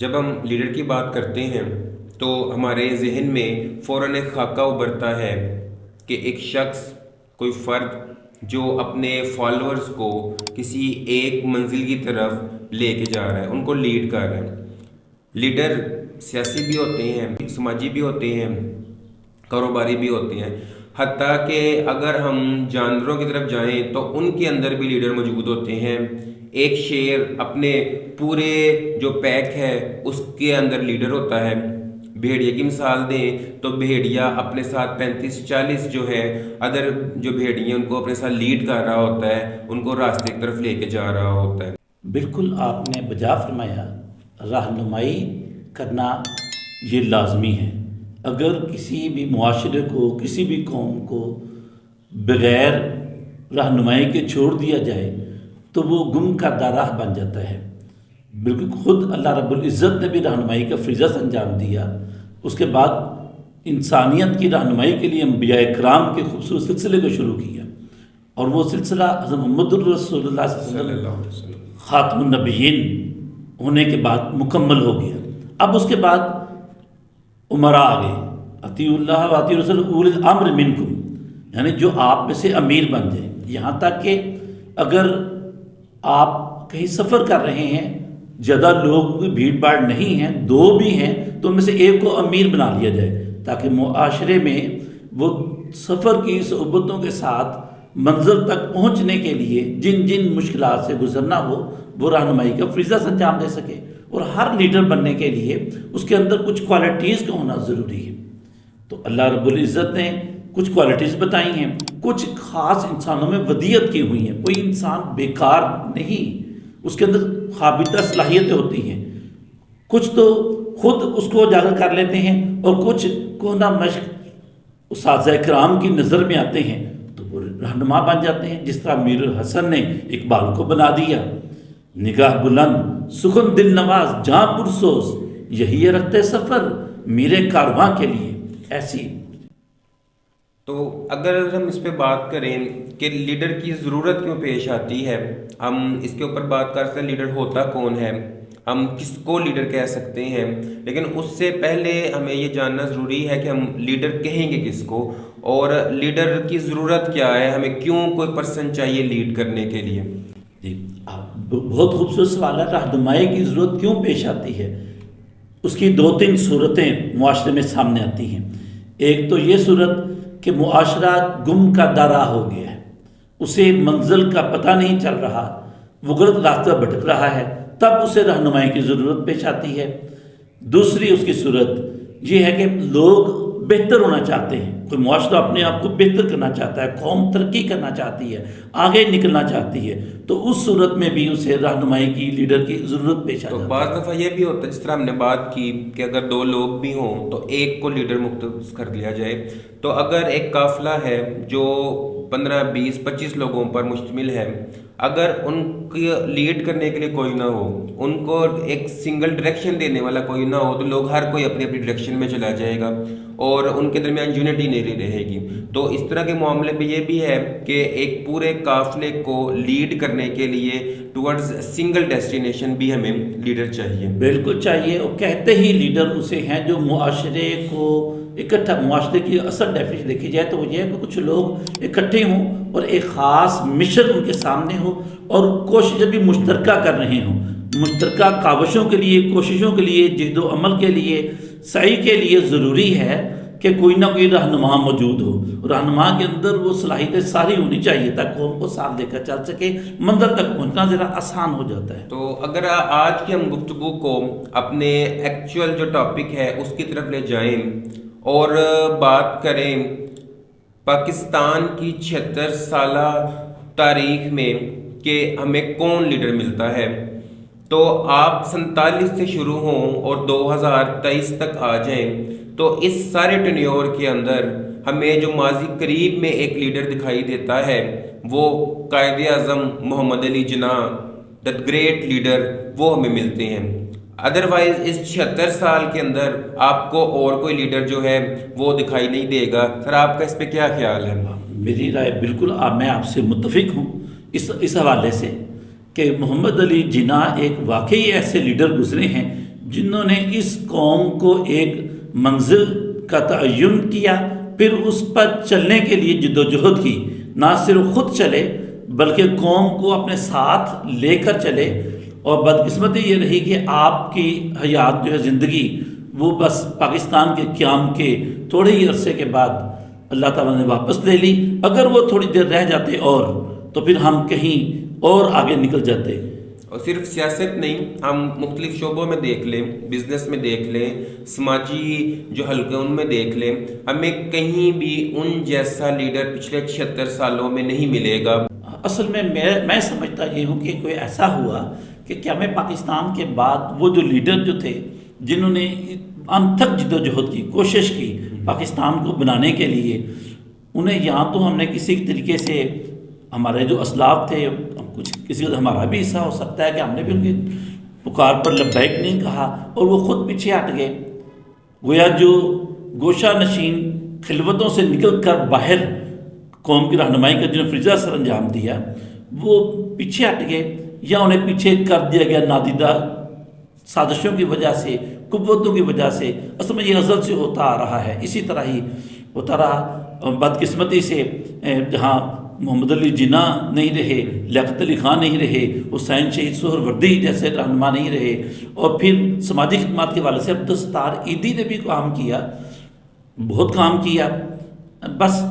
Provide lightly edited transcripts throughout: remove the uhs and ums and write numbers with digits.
جب ہم لیڈر کی بات کرتے ہیں تو ہمارے ذہن میں فوراً ایک خاکہ ابھرتا ہے کہ ایک شخص، کوئی فرد جو اپنے فالورز کو کسی ایک منزل کی طرف لے کے جا رہا ہے، ان کو لیڈ کر رہا ہے۔ لیڈر سیاسی بھی ہوتے ہیں، سماجی بھی ہوتے ہیں، کاروباری بھی ہوتے ہیں، حتیٰ کہ اگر ہم جانوروں کی طرف جائیں تو ان کے اندر بھی لیڈر موجود ہوتے ہیں۔ ایک شیر اپنے پورے جو پیک ہے اس کے اندر لیڈر ہوتا ہے۔ بھیڑیے کی مثال دیں تو بھیڑیا اپنے ساتھ 35-40 جو ہے ادر جو بھیڑیے ان کو اپنے ساتھ لیڈ کر رہا ہوتا ہے، ان کو راستے کی طرف لے کے جا رہا ہوتا ہے۔ بالکل آپ نے بجا فرمایا، رہنمائی کرنا یہ لازمی ہے۔ اگر کسی بھی معاشرے کو، کسی بھی قوم کو بغیر رہنمائی کے چھوڑ دیا جائے تو وہ گم کردہ راہ بن جاتا ہے۔ بالکل خود اللہ رب العزت نے بھی رہنمائی کا فریضہ انجام دیا، اس کے بعد انسانیت کی رہنمائی کے لیے انبیاء کرام کے خوبصورت سلسلے کو شروع کیا، اور وہ سلسلہ حضرت محمد الرسول اللہ صلی اللہ علیہ وسلم خاتم النبیین ہونے کے بعد مکمل ہو گیا۔ اب اس کے بعد امراء آ گئے، اطیعوا اللہ و اطیعوا الرسول اولی الامر منکم، یعنی جو آپ میں سے امیر بن جائیں۔ یہاں تک کہ اگر آپ کہیں سفر کر رہے ہیں، زیادہ لوگ بھیڑ بھاڑ نہیں ہیں، دو بھی ہیں، تو ان میں سے ایک کو امیر بنا لیا جائے، تاکہ معاشرے میں وہ سفر کی صعوبتوں کے ساتھ منزل تک پہنچنے کے لیے جن جن مشکلات سے گزرنا ہو وہ رہنمائی کا فریضہ انجام دے سکے۔ اور ہر لیڈر بننے کے لیے اس کے اندر کچھ کوالٹیز کا ہونا ضروری ہے۔ تو اللہ رب العزت نے کچھ کوالٹیز بتائی ہیں، کچھ خاص انسانوں میں ودیت کی ہوئی ہیں۔ کوئی انسان بیکار نہیں، اس کے اندر قابلہ صلاحیتیں ہوتی ہیں۔ کچھ تو خود اس کو اجاگر کر لیتے ہیں اور کچھ کونا مشق اساتذہ کرام کی نظر میں آتے ہیں تو وہ رہنما بن جاتے ہیں۔ جس طرح میر الحسن نے اقبال کو بنا دیا، نگاہ بلند سخن دل نواز جاں پرسوز، یہی ہے رخت سفر میرے کارواں کے لیے۔ ایسی تو اگر ہم اس پہ بات کریں کہ لیڈر کی ضرورت کیوں پیش آتی ہے، ہم اس کے اوپر بات کر سکتے ہیں لیڈر ہوتا کون ہے، ہم کس کو لیڈر کہہ سکتے ہیں، لیکن اس سے پہلے ہمیں یہ جاننا ضروری ہے کہ ہم لیڈر کہیں گے کس کو، اور لیڈر کی ضرورت کیا ہے، ہمیں کیوں کوئی پرسن چاہیے لیڈ کرنے کے لیے۔ جی، بہت خوبصورت سوال ہے۔ رہنمائی کی ضرورت کیوں پیش آتی ہے؟ اس کی دو تین صورتیں معاشرے میں سامنے آتی ہیں۔ ایک تو یہ صورت کہ معاشرہ گم کا دارا ہو گیا ہے، اسے منزل کا پتہ نہیں چل رہا، وہ غلط راستہ بھٹک رہا ہے، تب اسے رہنمائی کی ضرورت پیش آتی ہے۔ دوسری اس کی صورت یہ ہے کہ لوگ بہتر ہونا چاہتے ہیں، کوئی معاشرہ اپنے آپ کو بہتر کرنا چاہتا ہے، قوم ترقی کرنا چاہتی ہے، آگے نکلنا چاہتی ہے، تو اس صورت میں بھی اسے رہنمائی کی، لیڈر کی ضرورت پیش آتی ہے۔ تو بعض دفعہ یہ بھی ہوتا ہے، جس طرح ہم نے بات کی کہ اگر دو لوگ بھی ہوں تو ایک کو لیڈر مختص کر دیا جائے۔ تو اگر ایک قافلہ ہے جو 15 20 25 لوگوں پر مشتمل ہے، اگر ان کی لیڈ کرنے کے لیے کوئی نہ ہو، ان کو ایک سنگل ڈائریکشن دینے والا کوئی نہ ہو، تو لوگ ہر کوئی اپنی اپنی ڈائریکشن میں چلا جائے گا اور ان کے درمیان یونٹی نہیں رہے گی۔ تو اس طرح کے معاملے پہ یہ بھی ہے کہ ایک پورے قافلے کو لیڈ کرنے کے لیے ٹورڈز سنگل ڈیسٹینیشن بھی ہمیں لیڈر چاہیے۔ بالکل چاہیے، اور کہتے ہی لیڈر اسے ہیں جو معاشرے کو اکٹھا، معاشرے کی اصل ڈیفینیشن دیکھی جائے تو وہ یہ ہے کہ کچھ لوگ اکٹھے ہوں اور ایک خاص مشن ان کے سامنے ہو، اور کوششیں بھی مشترکہ کر رہے ہوں، مشترکہ کاوشوں کے لیے، کوششوں کے لیے، جہد و عمل کے لیے، سعی کے لیے ضروری ہے کہ کوئی نہ کوئی رہنما موجود ہو۔ رہنما کے اندر وہ صلاحیتیں ساری ہونی چاہیے تاکہ قوم کو ساتھ لے کر چل سکے، منزل تک پہنچنا ذرا آسان ہو جاتا ہے۔ تو اگر آج کی ہم گفتگو کو اپنے ایکچوئل جو ٹاپک ہے اس کی طرف لے جائیں اور بات کریں پاکستان کی 76 سالہ تاریخ میں کہ ہمیں کون لیڈر ملتا ہے، تو آپ 47 سے شروع ہوں اور 2023 تک آ جائیں، تو اس سارے ٹینیور کے اندر ہمیں جو ماضی قریب میں ایک لیڈر دکھائی دیتا ہے وہ قائد اعظم محمد Ali Jinnah, the great leader, وہ ہمیں ملتے ہیں۔ ادروائز اس 76 سال کے اندر آپ کو اور کوئی لیڈر جو ہے وہ دکھائی نہیں دے گا۔ سر آپ کا اس پہ کیا خیال ہے؟ میری رائے بالکل میں آپ سے متفق ہوں اس حوالے سے کہ محمد علی جناح ایک واقعی ایسے لیڈر گزرے ہیں جنہوں نے اس قوم کو ایک منزل کا تعین کیا، پھر اس پر چلنے کے لیے جد و جہد کی، نہ صرف خود چلے بلکہ قوم کو اپنے ساتھ لے کر چلے۔ اور بدقسمتی یہ رہی کہ آپ کی حیات جو ہے، زندگی، وہ بس پاکستان کے قیام کے تھوڑے ہی عرصے کے بعد اللہ تعالیٰ نے واپس لے لی۔ اگر وہ تھوڑی دیر رہ جاتے اور تو پھر ہم کہیں اور آگے نکل جاتے۔ اور صرف سیاست نہیں، ہم مختلف شعبوں میں دیکھ لیں، بزنس میں دیکھ لیں، سماجی جو حلقے ان میں دیکھ لیں، ہمیں کہیں بھی ان جیسا لیڈر پچھلے 76 سالوں میں نہیں ملے گا۔ اصل میں میں سمجھتا یہ ہوں کہ کوئی ایسا ہوا کہ کیا میں پاکستان کے بعد وہ جو لیڈر جو تھے، جنہوں نے انتھک جد و جہد کی، کوشش کی پاکستان کو بنانے کے لیے، انہیں یہاں تو ہم نے کسی طریقے سے، ہمارے جو اسلاف تھے، کچھ کسی کا ہمارا بھی حصہ ہو سکتا ہے کہ ہم نے بھی ان کی پکار پر لبیک نہیں کہا اور وہ خود پیچھے ہٹ گئے۔ گویا جو گوشہ نشین خلوتوں سے نکل کر باہر قوم کی رہنمائی کا جو فریضہ سر انجام دیا، وہ پیچھے ہٹ گئے یا انہیں پیچھے کر دیا گیا نادیدہ سازشوں کی وجہ سے، قوتوں کی وجہ سے۔ اصل میں یہ ازل سے ہوتا آ رہا ہے، اسی طرح ہی ہوتا رہا۔ بدقسمتی سے جہاں محمد علی جناح نہیں رہے، لیاقت علی خان نہیں رہے، حسین شہید سہروردی جیسے رہنما نہیں رہے، اور پھر سماجی خدمات کے حوالے سے عبدالستار ایدھی نے بھی کام کیا، بہت کام کیا، بس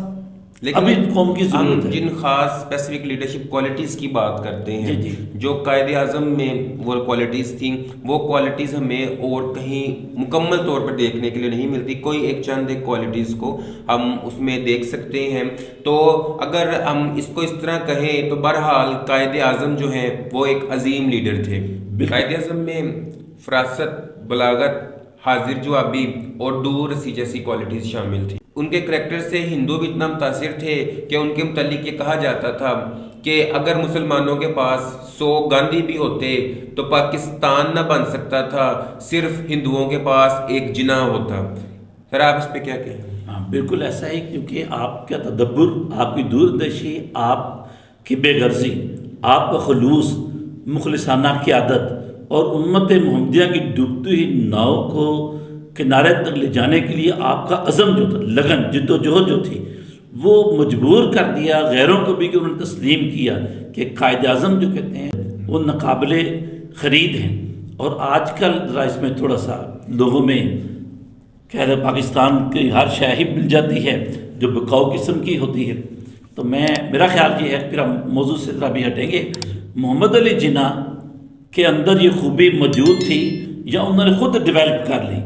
لیکن ابھی قوم کی ہم ضرورت ہے۔ جن خاص اسپیسیفک لیڈرشپ کوالٹیز کی بات کرتے ہیں، جی۔ جو قائد اعظم میں وہ کوالٹیز تھیں، وہ کوالٹیز ہمیں اور کہیں مکمل طور پر دیکھنے کے لیے نہیں ملتی۔ کوئی ایک چند ایک کوالٹیز کو ہم اس میں دیکھ سکتے ہیں۔ تو اگر ہم اس کو اس طرح کہیں تو بہرحال قائد اعظم جو ہیں وہ ایک عظیم لیڈر تھے۔ قائد اعظم میں فراست، بلاغت، حاضر جوابی اور دور رسی جیسی کوالٹیز شامل تھی۔ ان کے کریکٹر سے ہندو بھی اتنا متاثر تھے کہ ان کے متعلق یہ کہا جاتا تھا کہ اگر مسلمانوں کے پاس 100 گاندھی بھی ہوتے تو پاکستان نہ بن سکتا تھا، صرف ہندوؤں کے پاس ایک جناح ہوتا۔ سر آپ اس پہ کیا کہیں؟ ہاں بالکل ایسا ہی، کیونکہ آپ کا تدبر، آپ کی دوردرشی، آپ کی بے غرضی، آپ کا خلوص، مخلصانہ قیادت اور امت محمدیہ کی ڈوبتی ہوئی ناؤ کو کنارے تک لے جانے کے لیے آپ کا عزم جو تھا، لگن، جد و جہد جو تھی، وہ مجبور کر دیا غیروں کو بھی کہ انہوں نے تسلیم کیا کہ قائد اعظم جو کہتے ہیں وہ ناقابل خرید ہیں۔ اور آج کل ذرا اس میں تھوڑا سا لوگوں میں کہہ رہے پاکستان کی ہر شے ہی مل جاتی ہے جو بکاؤ قسم کی ہوتی ہے۔ تو میرا خیال یہ ہے، پھر ہم موضوع سے ذرا بھی ہٹیں گے، محمد علی جناح کے اندر یہ خوبی موجود تھی یا انہوں نے خود ڈیولپ کر لی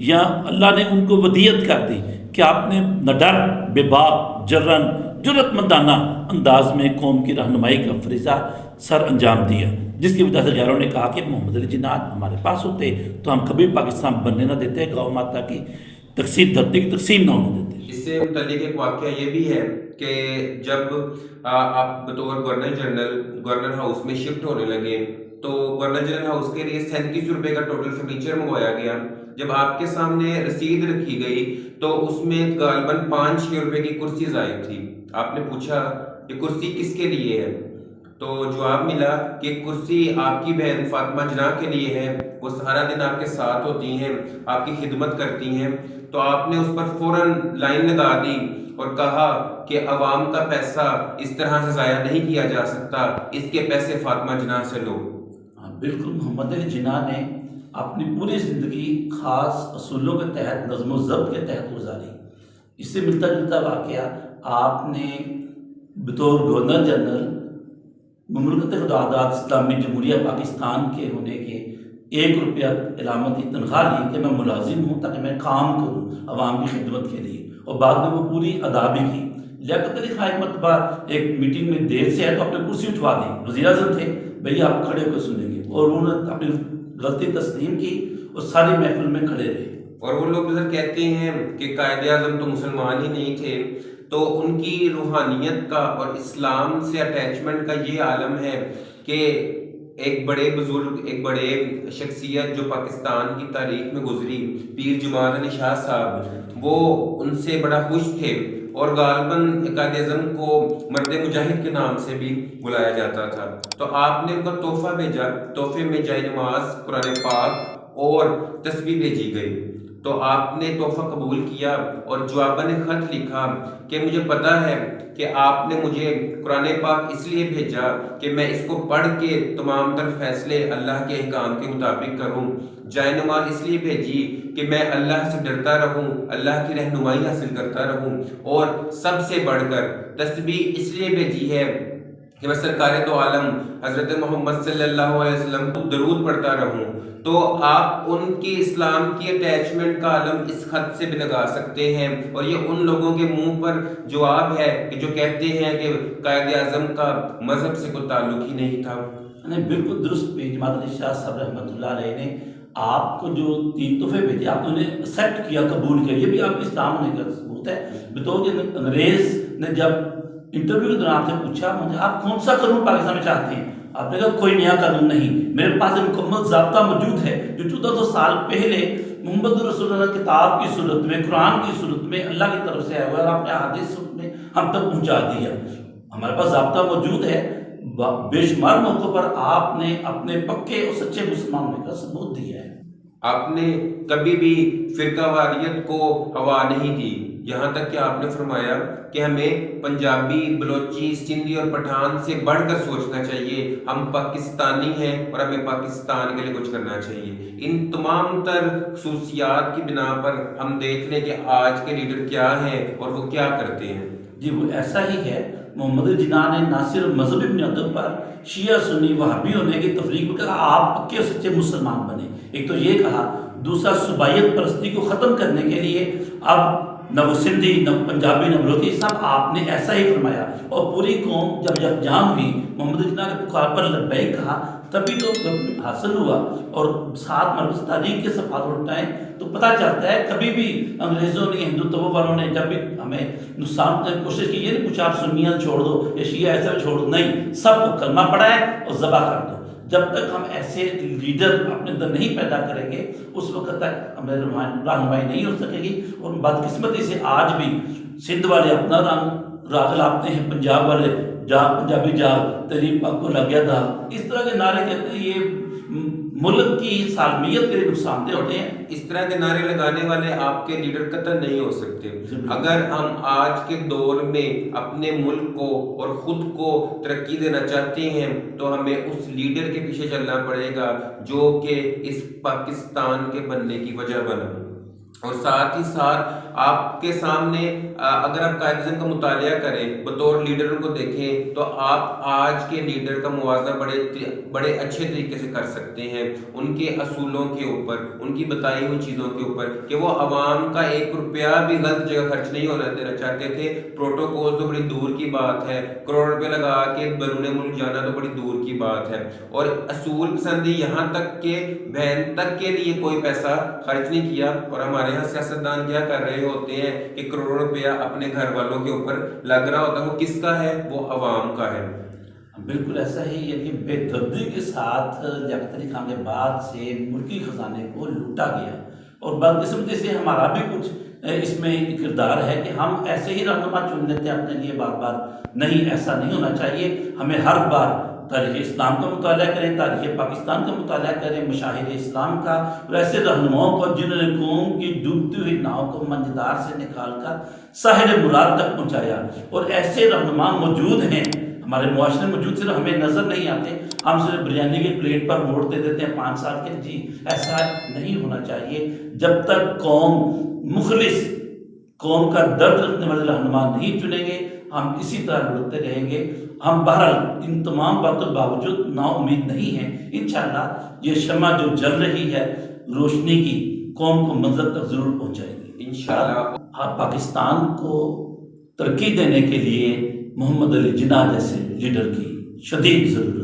یا اللہ نے ان کو ودیت کر دی کہ آپ نے نہ ڈر، بے باک، جرن، جرأت مندانہ انداز میں قوم کی رہنمائی کا فریضہ سر انجام دیا، جس کی وجہ سے غیروں نے کہا کہ محمد علی جناح ہمارے پاس ہوتے تو ہم کبھی پاکستان بننے نہ دیتے، گاؤں ماتا کی تقسیم، دھرتی کی تقسیم نہ ہونے دیتے۔ اس سے متعلق ایک واقعہ یہ بھی ہے کہ جب آپ بطور گورنر جنرل گورنر ہاؤس میں شفٹ ہونے لگے تو گورنر جنرل ہاؤس کے لیے 37 روپے کا ٹوٹل فرنیچر منگوایا گیا۔ جب آپ کے سامنے رسید رکھی گئی تو اس میں غالباً 5-6 روپے کی کرسی ضائع تھی۔ آپ نے پوچھا یہ کرسی کس کے لیے ہے؟ تو جواب ملا کہ کرسی آپ کی بہن فاطمہ جناح کے لیے ہے، وہ سارا دن آپ کے ساتھ ہوتی ہیں، آپ کی خدمت کرتی ہیں۔ تو آپ نے اس پر فوراً لائن لگا دی اور کہا کہ عوام کا پیسہ اس طرح سے ضائع نہیں کیا جا سکتا، اس کے پیسے فاطمہ جناح سے لو۔ بالکل، محمد علی جناح نے اپنی پوری زندگی خاص اصولوں کے تحت، نظم و ضبط کے تحت گزاری۔ اس سے ملتا جلتا واقعہ آپ نے بطور گورنر جنرل مملکت خداداد اسلامی جمہوریہ پاکستان کے ہونے کے 1 روپیہ علامتی تنخواہ لی کہ میں ملازم ہوں تاکہ میں کام کروں عوام کی خدمت کے لیے، اور بعد میں وہ پوری ادا بھی کی۔ لیاقت علی خان ایک مرتبہ ایک میٹنگ میں دیر سے آئے تو اپنی کرسی اٹھوا دی، وزیر اعظم تھے، بھئی آپ کھڑے ہو کے سنیں گے، اور انہوں نے اپنی غلطی تسلیم کی اور ساری محفل میں کھڑے رہے۔ اور وہ لوگ ادھر کہتے ہیں کہ قائد اعظم تو مسلمان ہی نہیں تھے، تو ان کی روحانیت کا اور اسلام سے اٹیچمنٹ کا یہ عالم ہے کہ ایک بڑے بزرگ، ایک بڑے شخصیت جو پاکستان کی تاریخ میں گزری، پیر جماعت علی شاہ صاحب، وہ ان سے بڑا خوش تھے اور غالباً قائد اعظم کو مرد مجاہد کے نام سے بھی بلایا جاتا تھا۔ تو آپ نے ان کو تحفہ بھیجا، تحفے میں جائے نماز، قرآن پاک اور تسبیح بھیجی گئی تو آپ نے تحفہ قبول کیا اور جواباً خط لکھا کہ مجھے پتہ ہے کہ آپ نے مجھے قرآن پاک اس لیے بھیجا کہ میں اس کو پڑھ کے تمام تر فیصلے اللہ کے احکام کے مطابق کروں، جائے نماز اس لیے بھیجی کہ میں اللہ سے ڈرتا رہوں، اللہ کی رہنمائی حاصل کرتا رہوں، اور سب سے بڑھ کر تسبیح اس لیے بھیجی ہے کہ میں سرکار دو عالم حضرت محمد صلی اللہ علیہ وسلم کو درود پڑھتا رہوں۔ تو آپ ان کی اسلام کی اٹیچمنٹ کا علم اس خط سے بھی لگا سکتے ہیں، اور یہ ان لوگوں کے منہ پر جواب ہے کہ جو کہتے ہیں کہ قائد اعظم کا مذہب سے کوئی تعلق ہی نہیں تھا۔ بالکل درست پہ جماعت علی شاہ صاحب رحمۃ اللہ علیہ نے آپ کو جو 3 تحفے بھیجے آپ نے انہیں ایکسیپٹ کیا، قبول کیا، یہ بھی آپ کے اسلام ہونے کا ثبوت ہے۔ بطور کہ انگریز نے جب انٹرویو کے دوران آپ سے پوچھا مجھے آپ کون سا قانون پاکستان میں چاہتے ہیں، آپ نے کہا کوئی نیا قانون نہیں، میرے پاس ایک مکمل ضابطہ موجود ہے جو 1400 سال پہلے محمد رسول اللہ کتاب کی صورت میں، قرآن کی صورت میں اللہ کی طرف سے آیا ہوا ہے، اور آپ نے حدیث صورت میں ہم تک پہنچا دیا۔ ہمارے پاس ضابطہ موجود ہے، بے شمار موقع پر آپ نے اپنے پکے اور سچے مسلمان ہونے کا ثبوت دیا ہے۔ آپ نے کبھی بھی فرقہ واریت کو ہوا نہیں دی، یہاں تک کہ آپ نے فرمایا کہ ہمیں پنجابی، بلوچی، سندھی اور پٹھان سے بڑھ کر سوچنا چاہیے، ہم پاکستانی ہیں اور ہمیں پاکستان کے لیے کچھ کرنا چاہیے۔ ان تمام تر خصوصیات کی بنا پر ہم دیکھ لیں کہ آج کے لیڈر کیا ہیں اور وہ کیا کرتے ہیں۔ جی وہ ایسا ہی ہے۔ محمد جناح نے نہ صرف مذہبی بنیادوں پر شیعہ سنی وہابی ہونے کی تفریق میں کہا آپ پکے اور سچے مسلمان بنے، ایک تو یہ کہا، دوسرا صوبائیت پرستی کو ختم کرنے کے لیے اب نہ وہ سندھی، نہ پنجابی، نہ بلوچی، سب آپ نے ایسا ہی فرمایا، اور پوری قوم جب یکجاں ہوئی محمد جناح کے پکار پر لبیک کہا تبھی تو حاصل ہوا۔ اور 7 مربع تاریخ کے صفحات اٹھائیں تو پتہ چلتا ہے کبھی بھی انگریزوں نے، ہندوتو والوں نے جب بھی ہمیں نقصان کرنے کی کوشش کی، یہ نہیں پوچھا آپ سنیت چھوڑ دو یا شیعہ ایسا چھوڑ دو، نہیں، سب کو کلمہ پڑھا ہے اور ذبح کر دو۔ جب تک ہم ایسے لیڈر اپنے اندر نہیں پیدا کریں گے اس وقت تک ہمیں رہنمائی نہیں ہو سکے گی۔ اور بدقسمتی سے آج بھی سندھ والے اپنا راگ لاپتے ہیں، پنجاب والے پنجابی جاگ تحریک پاک کو لگ گیا تھا، اس طرح کے نعرے کہتے ہیں، یہ ملک کی سالمیت کے لیے نقصان دہ ہوتے ہیں۔ اس طرح کے نعرے لگانے والے آپ کے لیڈر قطع نہیں ہو سکتے۔ اگر ہم آج کے دور میں اپنے ملک کو اور خود کو ترقی دینا چاہتے ہیں تو ہمیں اس لیڈر کے پیچھے چلنا پڑے گا جو کہ اس پاکستان کے بننے کی وجہ بنا۔ اور ساتھ ہی ساتھ آپ کے سامنے اگر آپ قائد اعظم کا مطالعہ کریں، بطور لیڈر ان کو دیکھیں، تو آپ آج کے لیڈر کا موازنہ بڑے اچھے طریقے سے کر سکتے ہیں ان کے اصولوں کے اوپر، ان کی بتائی ہوئی چیزوں کے اوپر، کہ وہ عوام کا 1 روپیہ بھی غلط جگہ خرچ نہیں ہونا دینا چاہتے تھے۔ پروٹوکول تو بڑی دور کی بات ہے، کروڑ روپے لگا کے بیرون ملک جانا تو بڑی دور کی بات ہے، اور اصول پسندی یہاں تک کہ بہن تک کے لیے کوئی پیسہ خرچ نہیں کیا۔ اور ہمارے یہاں سیاستدان کیا کر رہے ہوتے ہیں کہ کروڑ روپیہ اپنے گھر والوں کے اوپر لگ رہا ہوتا ہے، وہ کس کا ہے؟ وہ عوام کا ہے۔ بالکل ایسا ہی، یعنی بے دردی کے ساتھ لیاقت علی خان کے بعد سے ملکی خزانے کو لوٹا گیا، اور بدقسمتی سے ہمارا بھی کچھ اس میں کردار ہے کہ ہم ایسے ہی رہنما چن لیتے ہیں اپنے لیے بار بار۔ نہیں، ایسا نہیں ہونا چاہیے، ہمیں ہر بار تاریخ اسلام کا مطالعہ کریں، تاریخ پاکستان کا مطالعہ کریں، مشاہیر اسلام کا، اور ایسے رہنماؤں کو جنہوں نے قوم کی ڈوبتی ہوئی ناؤ کو منجدار سے نکال کر ساحل مراد تک پہنچایا۔ اور ایسے رہنما موجود ہیں ہمارے معاشرے میں، موجود، صرف ہمیں نظر نہیں آتے، ہم صرف بریانی کی پلیٹ پر ووٹ دے دیتے ہیں 5 سال کے۔ جی ایسا نہیں ہونا چاہیے۔ جب تک قوم مخلص، قوم کا درد رکھنے والے رہنما نہیں چنیں گے ہم اسی طرح لڑتے رہیں گے۔ ہم بہرحال ان تمام باتوں کے باوجود نا امید نہیں ہیں، انشاءاللہ یہ شمع جو جل رہی ہے روشنی کی، قوم کو منزل تک ضرور پہنچائے گی انشاءاللہ۔ پاکستان کو ترقی دینے کے لیے محمد علی جناح جیسے لیڈر کی شدید ضرورت